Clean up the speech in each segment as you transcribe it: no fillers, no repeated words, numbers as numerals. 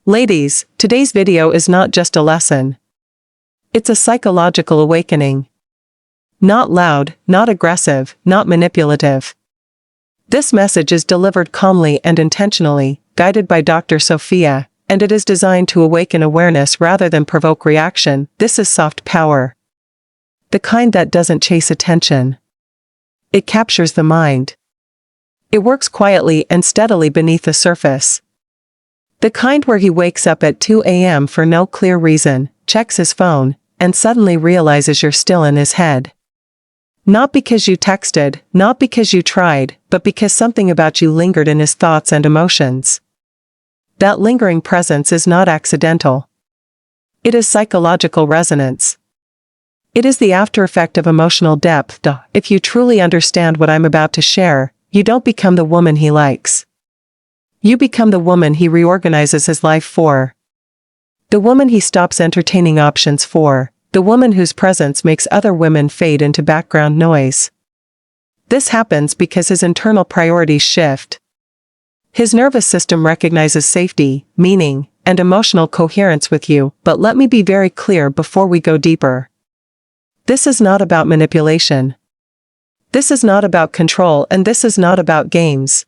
Ladies, today's video is not just a lesson. It's a psychological awakening. Not loud, not aggressive, not manipulative. This message is delivered calmly and intentionally, guided by Dr. Sophia, and it is designed to awaken awareness rather than provoke reaction. This is soft power. The kind that doesn't chase attention. It captures the mind. It works quietly and steadily beneath the surface. The kind where he wakes up at 2 a.m. for no clear reason, checks his phone, and suddenly realizes you're still in his head. Not because you texted, not because you tried, but because something about you lingered in his thoughts and emotions. That lingering presence is not accidental. It is psychological resonance. It is the aftereffect of emotional depth. If you truly understand what I'm about to share, you don't become the woman he likes. You become the woman he reorganizes his life for. The woman he stops entertaining options for. The woman whose presence makes other women fade into background noise. This happens because his internal priorities shift. His nervous system recognizes safety, meaning, and emotional coherence with you. But let me be very clear before we go deeper. This is not about manipulation. This is not about control, and this is not about games.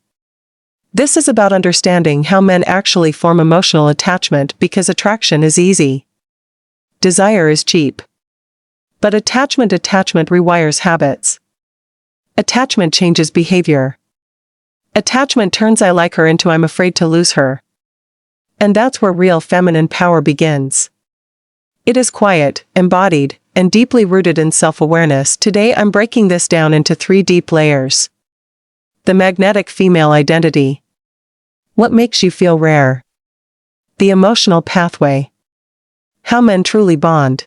This is about understanding how men actually form emotional attachment, because attraction is easy. Desire is cheap. But attachment rewires habits. Attachment changes behavior. Attachment turns "I like her" into "I'm afraid to lose her." And that's where real feminine power begins. It is quiet, embodied, and deeply rooted in self-awareness. Today I'm breaking this down into 3 deep layers. The magnetic female identity. What makes you feel rare? The emotional pathway. How men truly bond.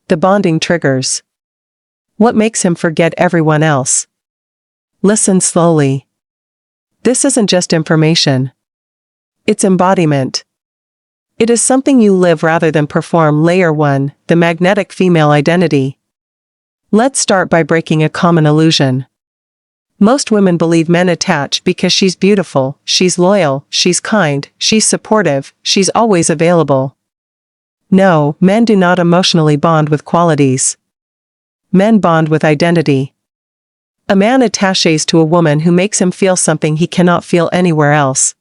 The bonding triggers. What makes him forget everyone else? Listen slowly. This isn't just information. It's embodiment. It is something you live rather than perform. Layer 1, the magnetic female identity. Let's start by breaking a common illusion. Most women believe men attach because she's beautiful, she's loyal, she's kind, she's supportive, she's always available. No, men do not emotionally bond with qualities. Men bond with identity. A man attaches to a woman who makes him feel something he cannot feel anywhere else.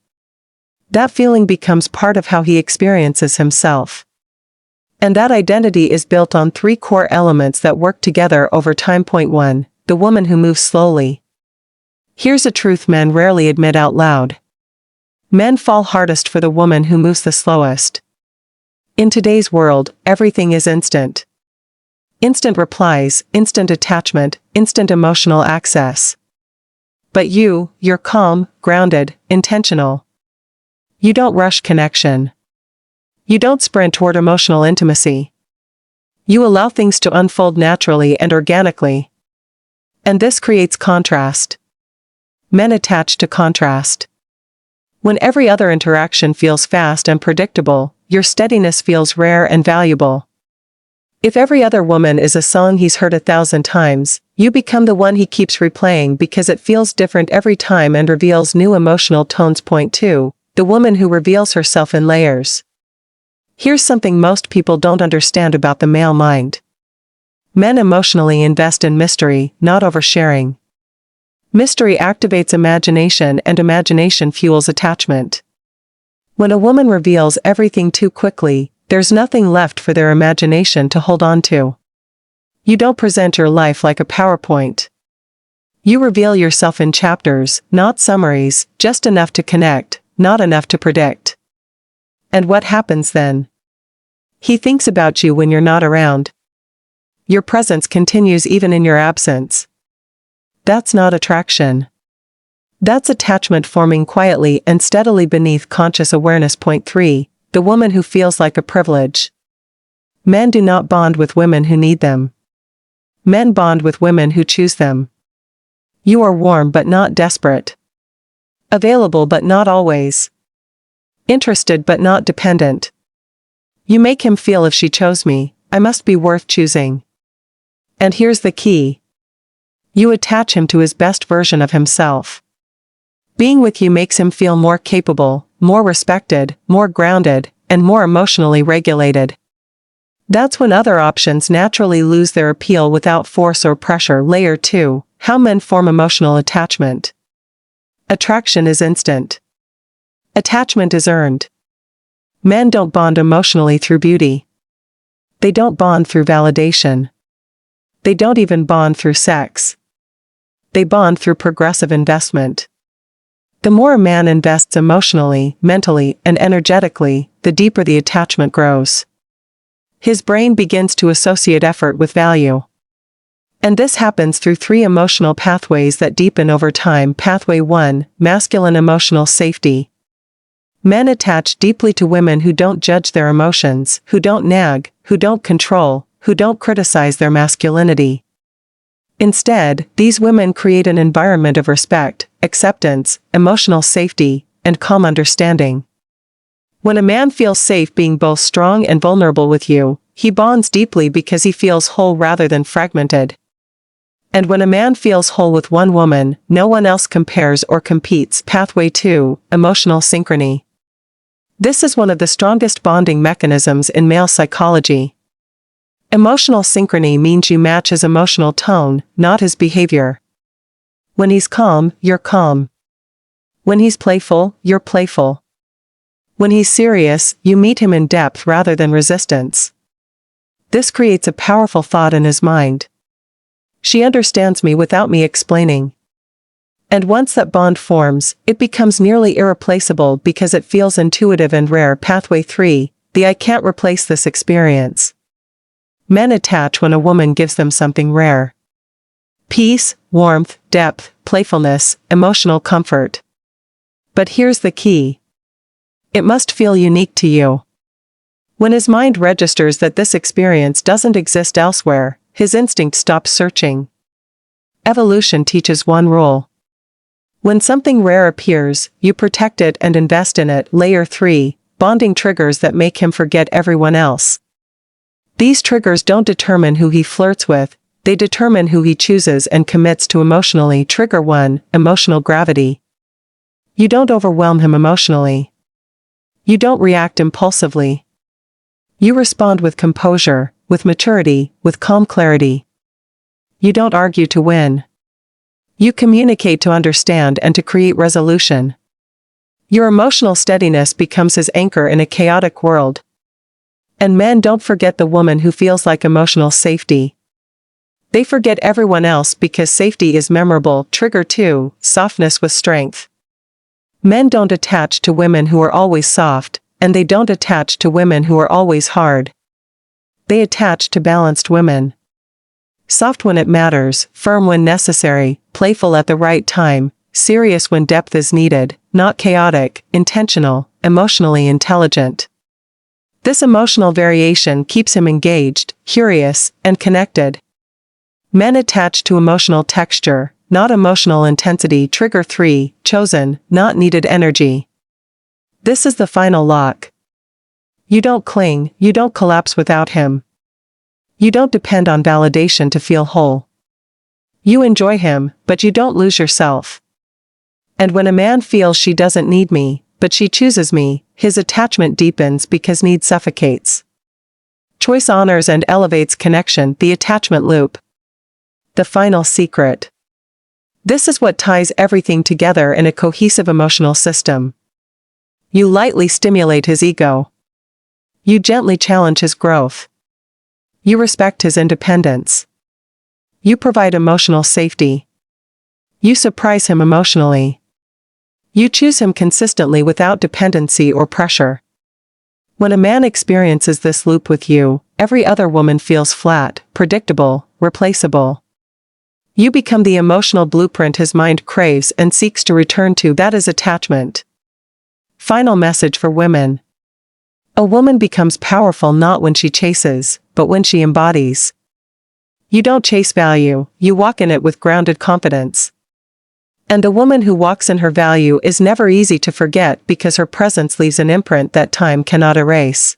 That feeling becomes part of how he experiences himself. And that identity is built on 3 core elements that work together over time. Point 1, the woman who moves slowly. Here's a truth men rarely admit out loud. Men fall hardest for the woman who moves the slowest. In today's world, everything is instant. Instant replies, instant attachment, instant emotional access. But you're calm, grounded, intentional. You don't rush connection. You don't sprint toward emotional intimacy. You allow things to unfold naturally and organically. And this creates contrast. Men attach to contrast. When every other interaction feels fast and predictable, your steadiness feels rare and valuable. If every other woman is a song he's heard 1,000 times, you become the one he keeps replaying because it feels different every time and reveals new emotional tones. Point 2, the woman who reveals herself in layers. Here's something most people don't understand about the male mind. Men emotionally invest in mystery, not oversharing. Mystery activates imagination, and imagination fuels attachment. When a woman reveals everything too quickly, there's nothing left for their imagination to hold on to. You don't present your life like a PowerPoint. You reveal yourself in chapters, not summaries, just enough to connect, not enough to predict. And what happens then? He thinks about you when you're not around. Your presence continues even in your absence. That's not attraction. That's attachment forming quietly and steadily beneath conscious awareness. Point 3, the woman who feels like a privilege. Men do not bond with women who need them. Men bond with women who choose them. You are warm but not desperate. Available but not always. Interested but not dependent. You make him feel, if she chose me, I must be worth choosing. And here's the key. You attach him to his best version of himself. Being with you makes him feel more capable, more respected, more grounded, and more emotionally regulated. That's when other options naturally lose their appeal without force or pressure. Layer 2. How men form emotional attachment. Attraction is instant. Attachment is earned. Men don't bond emotionally through beauty. They don't bond through validation. They don't even bond through sex. They bond through progressive investment. The more a man invests emotionally, mentally, and energetically, the deeper the attachment grows. His brain begins to associate effort with value. And this happens through 3 emotional pathways that deepen over time. Pathway 1, masculine emotional safety. Men attach deeply to women who don't judge their emotions, who don't nag, who don't control, who don't criticize their masculinity. Instead, these women create an environment of respect, acceptance, emotional safety, and calm understanding. When a man feels safe being both strong and vulnerable with you, he bonds deeply because he feels whole rather than fragmented. And when a man feels whole with one woman, no one else compares or competes. Pathway 2, emotional synchrony. This is one of the strongest bonding mechanisms in male psychology. Emotional synchrony means you match his emotional tone, not his behavior. When he's calm, you're calm. When he's playful, you're playful. When he's serious, you meet him in depth rather than resistance. This creates a powerful thought in his mind. She understands me without me explaining. And once that bond forms, it becomes nearly irreplaceable because it feels intuitive and rare. Pathway 3, the I can't replace this experience. Men attach when a woman gives them something rare. Peace, warmth, depth, playfulness, emotional comfort. But here's the key. It must feel unique to you. When his mind registers that this experience doesn't exist elsewhere, his instinct stops searching. Evolution teaches one rule. When something rare appears, you protect it and invest in it. Layer 3, bonding triggers that make him forget everyone else. These triggers don't determine who he flirts with, they determine who he chooses and commits to emotionally. Trigger 1, emotional gravity. You don't overwhelm him emotionally. You don't react impulsively. You respond with composure, with maturity, with calm clarity. You don't argue to win. You communicate to understand and to create resolution. Your emotional steadiness becomes his anchor in a chaotic world. And men don't forget the woman who feels like emotional safety. They forget everyone else because safety is memorable. Trigger 2, softness with strength. Men don't attach to women who are always soft, and they don't attach to women who are always hard. They attach to balanced women. Soft when it matters, firm when necessary, playful at the right time, serious when depth is needed, not chaotic, intentional, emotionally intelligent. This emotional variation keeps him engaged, curious, and connected. Men attach to emotional texture, not emotional intensity. Trigger 3, chosen, not needed energy. This is the final lock. You don't cling, you don't collapse without him. You don't depend on validation to feel whole. You enjoy him, but you don't lose yourself. And when a man feels she doesn't need me, but she chooses me, his attachment deepens because need suffocates. Choice honors and elevates connection. The attachment loop. The final secret. This is what ties everything together in a cohesive emotional system. You lightly stimulate his ego. You gently challenge his growth. You respect his independence. You provide emotional safety. You surprise him emotionally. You choose him consistently without dependency or pressure. When a man experiences this loop with you, every other woman feels flat, predictable, replaceable. You become the emotional blueprint his mind craves and seeks to return to. That is attachment. Final message for women. A woman becomes powerful not when she chases, but when she embodies. You don't chase value, you walk in it with grounded confidence. And the woman who walks in her value is never easy to forget because her presence leaves an imprint that time cannot erase.